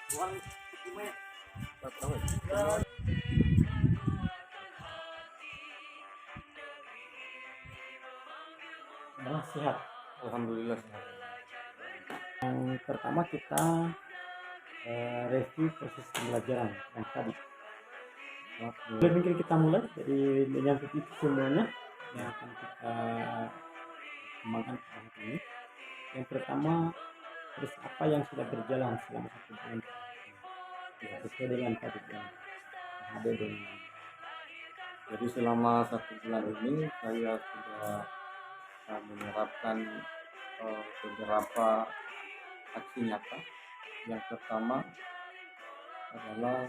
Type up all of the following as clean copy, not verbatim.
Sehat. Alhamdulillah sehat. Yang pertama kita review proses pembelajaran yang tadi. Mungkin kita mulai dari menyangkut itu semuanya yang akan kita kembangkan pada hari ini. Yang pertama, terus apa yang sudah berjalan selama 1 bulan sesuai dengan tadi yang ada dengan. Jadi selama 1 bulan ini saya sudah menerapkan beberapa aksi nyata. Yang pertama adalah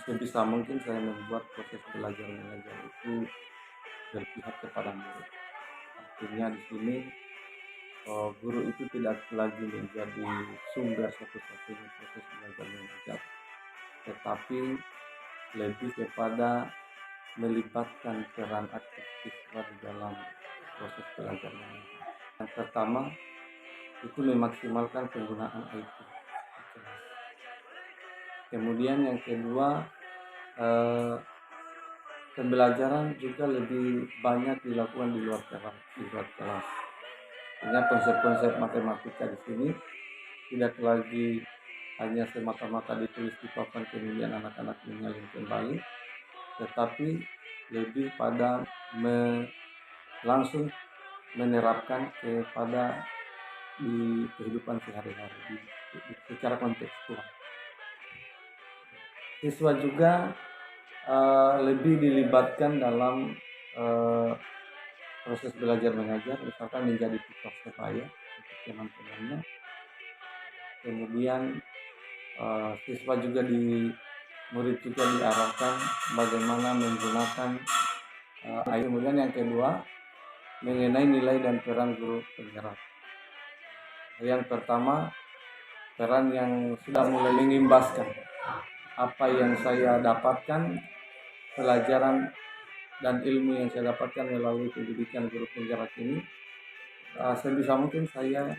sebisa mungkin saya membuat proses belajar mengajar itu berpihak kepada murid. Artinya di sini guru itu tidak lagi menjadi sumber satu-satunya proses belajar mengajar, tetapi lebih kepada melibatkan peran aktif siswa di dalam proses belajar mengajar. Yang pertama itu memaksimalkan penggunaan IT. Kemudian yang kedua, pembelajaran juga lebih banyak dilakukan di luar kelas. Artinya konsep-konsep matematika di sini tidak lagi hanya semata-mata ditulis di papan kemudian anak-anak menyalin kembali, tetapi lebih pada langsung menerapkan kepada di kehidupan sehari-hari secara kontekstual. Siswa juga lebih dilibatkan dalam proses belajar mengajar, misalkan menjadi tutor sebaya untuk teman-temannya. Kemudian siswa juga murid juga diarahkan bagaimana menggunakan kemudian yang kedua mengenai nilai dan peran guru penggerak. Yang pertama, peran yang sudah mulai mengimbaskan apa yang saya dapatkan, pelajaran dan ilmu yang saya dapatkan melalui pendidikan guru penggerak ini, sebisa mungkin saya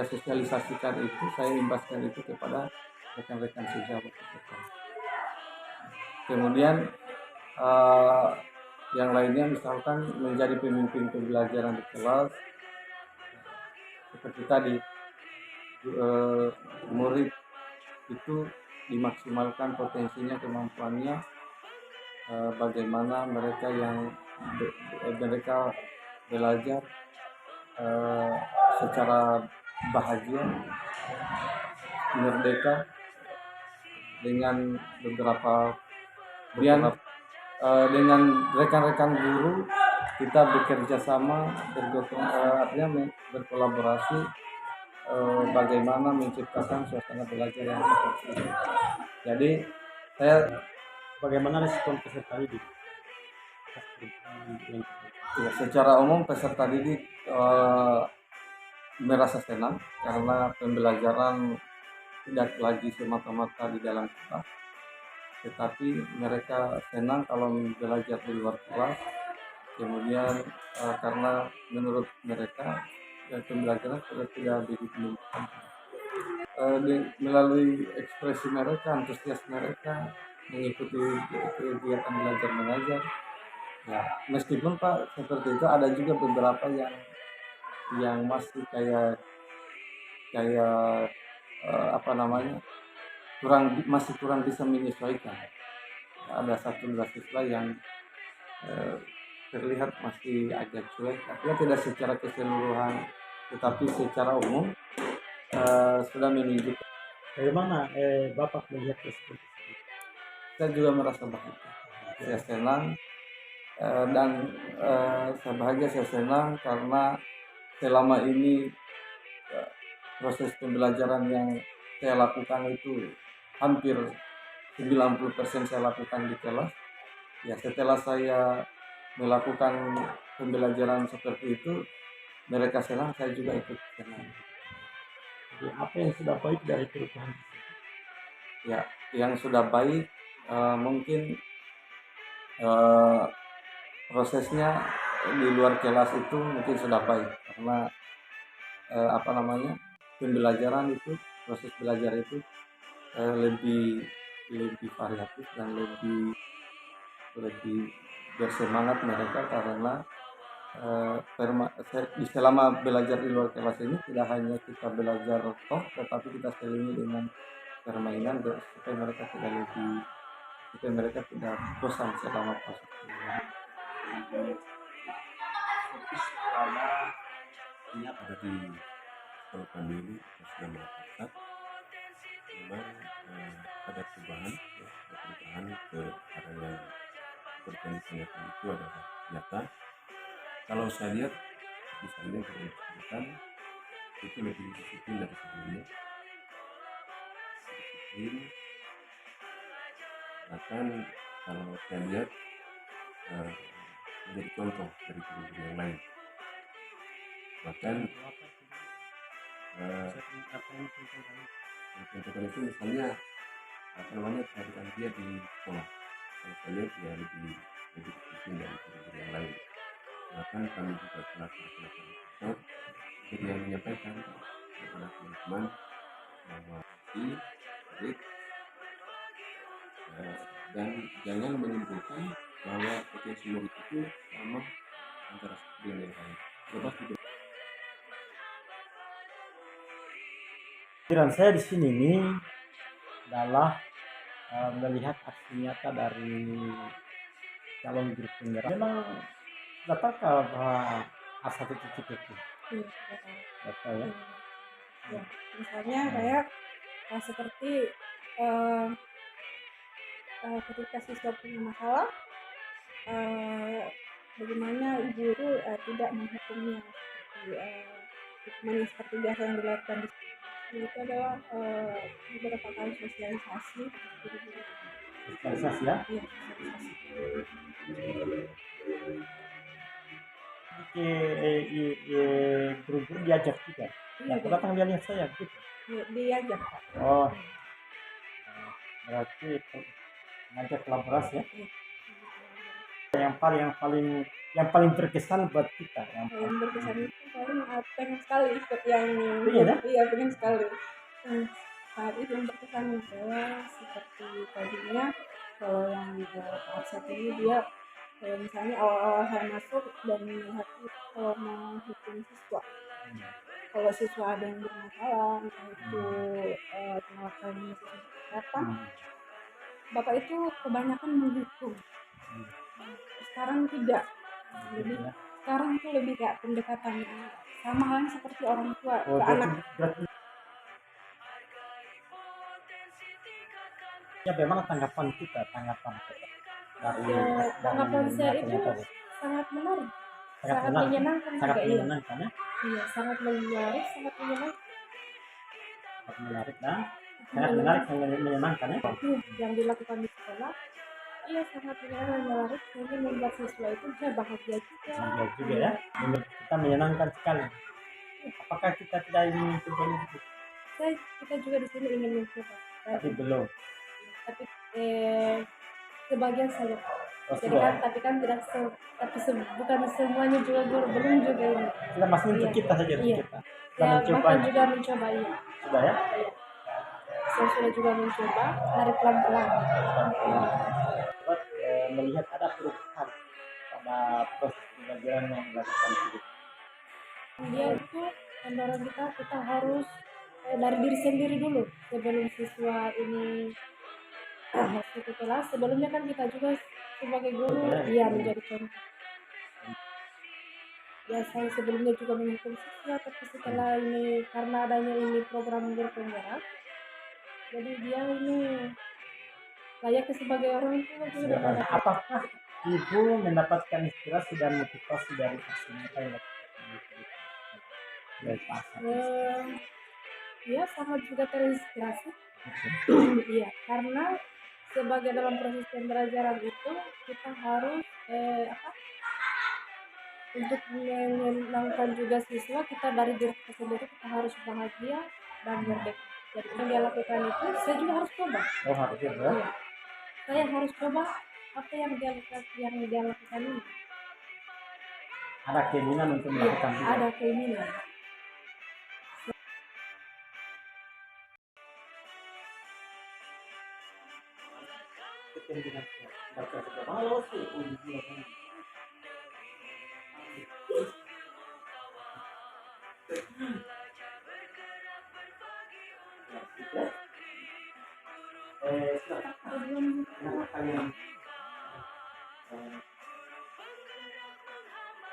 sosialisasikan itu, saya imbaskan itu kepada rekan-rekan sejawat. Kemudian yang lainnya misalkan menjadi pemimpin pembelajaran di kelas, seperti tadi murid itu dimaksimalkan potensinya, kemampuannya, bagaimana mereka belajar secara bahagia, merdeka dengan dengan rekan-rekan guru kita bekerja sama, artinya berkolaborasi, bagaimana menciptakan suasana belajar yang seperti itu. Jadi Bagaimana respon peserta didik? Ya, secara umum peserta didik merasa senang karena pembelajaran tidak lagi semata-mata di dalam kelas, tetapi mereka senang kalau belajar di luar kelas. Kemudian karena menurut mereka pembelajaran sudah tidak begitu menyenangkan. Melalui ekspresi mereka, antusias mereka mengikuti kegiatan belajar mengajar. Ya, meskipun Pak seperti itu, ada juga beberapa yang masih kayak masih kurang bisa menyesuaikan. Ada satu dua siswa yang terlihat masih agak cuek, artinya tidak secara keseluruhan, tetapi secara umum sudah menunjukkan. Bagaimana Bapak melihat respon tersebut? Saya juga merasa bahagia, saya senang, dan saya bahagia, saya senang karena selama ini proses pembelajaran yang saya lakukan itu hampir 90% saya lakukan di kelas. Ya, setelah saya melakukan pembelajaran seperti itu, mereka senang, saya juga ikut senang. Jadi, apa yang sudah baik dari perubahan? Ya, yang sudah baik mungkin prosesnya di luar kelas itu mungkin sudah baik karena pembelajaran itu, proses belajar itu lebih variatif dan lebih bersemangat mereka karena selama belajar di luar kelas ini tidak hanya kita belajar toh, tetapi kita selingi dengan permainan supaya mereka tidak bosan selama proses belajar. Ada di sekolah kami ini sudah melakukan memang ada perubahan ya, ada perubahan ke arah yang seperti yang ditanyakan itu adalah nyata. Kalau saya lihat misalnya kebijakan itu lebih disiplin dari sebelumnya, disiplin. Bahkan kalau saya lihat menjadi contoh dari guru-guru yang lain. Bahkan contohkan itu misalnya apa namanya kehadiran dia di sekolah. Kalau saya lihat dia lebih disiplin dari guru-guru yang lain. Bahkan kami juga telah melakukan itu, jadi yang menyampaikan kepada teman-teman bahwa baik dan jangan menyimpulkan bahwa potensi murid itu sama antara satu dan yang lain. Coba tidak. Pikiran saya di sini ini adalah melihat aksi nyata dari calon guru penggerak. Memang dapatkah bahwa A1 titik itu? Iya, Betul ya. ya. Misalnya kayak seperti eh, ketika siswa punya masalah, bagaimana guru tidak menghukumnya hukuman seperti biasa yang dilakukan di sekolah. Itu adalah beberapa kali sosialisasi guru-guru. Sosialisasi ya. Iya, sosialisasi. Guru-guru diajak juga. Iya, Yang datang dia lihat saya gitu. diajak. Oh, berarti ngajak kolaborasi ya. Yang paling berkesan buat kita. Yang berkesan itu paling pengen sekali ikut yang pengen sekali. Saat itu yang berkesan adalah seperti tadinya kalau yang saat ini dia misalnya awal-awal saya masuk dan melihat kalau menghukum siswa, kalau siswa ada yang bermasalah entah itu penolakan apa, bapak itu kebanyakan menghukum. Sekarang tidak, jadi sekarang tuh lebih kayak pendekatannya sama halnya seperti orang tua ke anak. Ya, bagaimana tanggapan dari tanggapan saya itu sangat menarik, sangat menyenangkan juga. Iya, sangat menarik, sangat menyenangkan. Sangat menyenangkan ya. Yang dilakukan di sekolah, iya sangat menarik, mungkin membuat siswa itu saya bahagia juga. Ya, kita menyenangkan sekali. Apakah kita tidak ingin mencoba itu? Kita juga di sini ingin mencoba. Tapi belum. Tapi sebagian saja. Jadi kan, tapi kan tidak bukan semuanya juga belum juga ini. Kita masih untuk kita saja. Iya. Kita bahkan juga mencoba ya. Sudah ya? Iya. Saya sudah juga mencoba dari pelan-pelan. Melihat ada perubahan pada proses pembelajaran yang dilakukan itu. Dia itu mendorong kita harus dari diri sendiri dulu sebelum siswa ini masuk ke kelas. Sebelumnya kan kita juga sebagai guru menjadi contoh. Biasanya sebelumnya juga menghukum siswa, tapi setelah ini karena adanya ini program guru penggerak, jadi dia ini layaknya sebagai orang tua juga. Apakah ibu mendapatkan inspirasi dan motivasi dari aksi nyata yang ya sangat juga terinspirasi. Iya, karena sebagai dalam proses pembelajaran itu kita harus untuk menyenangkan juga siswa, kita dari diri kita sendiri kita harus bahagia dan merdeka. Jadi yang dia lakukan itu saya juga harus coba. Harus coba. Iya. Saya harus coba apa yang dia lakukan ini. Ada keinginan untuk melakukan. Ada keinginan. absen dengan daftar sekolah malas sih ujian kan. Ya, sudah. Silakan. Kenapa kalian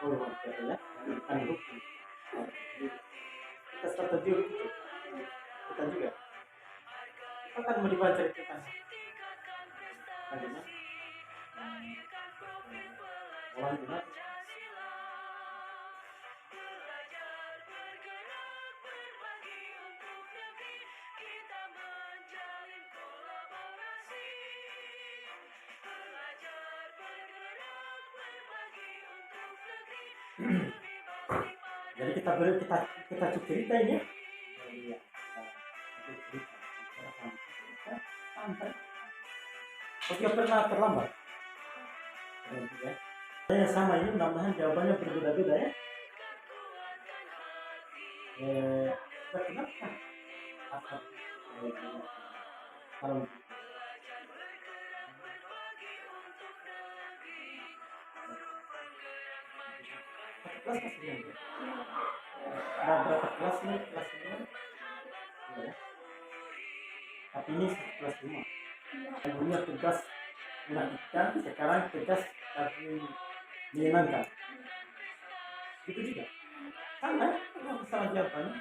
luar biasa ya? Kan hukum. Kita setuju gitu. Kita juga. Kita kan mau dibaca itu kan. Bagaimana? Orang gimana? Jadi kita cerita ini ya. Iya. Santai. Oke, pernah terlambat. Ya. Saya sama ini mudah-mudahan jawabannya berbeda-beda ya. Kenapa? Kalau kelas kasih ada berapa kelas nih? Kelas 5 ya. Tapi ini kelas 5 dulunya tugas menakutkan, sekarang tugas tapi menyenangkan itu juga sama ya, salah jawabannya.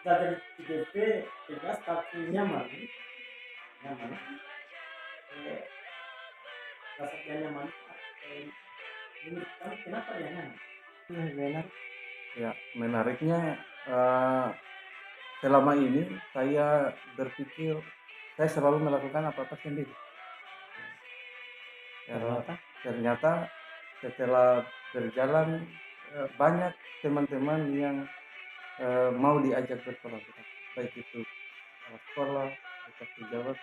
Dari IDP tugas tapi nyaman rasanya nyaman. Kenapa ya nyaman? Menarik. Ya, menariknya selama ini saya berpikir saya selalu melakukan apa-apa sendiri. Ternyata setelah berjalan banyak teman-teman yang mau diajak berkolaborasi, baik itu sekolah, dekat pejabat,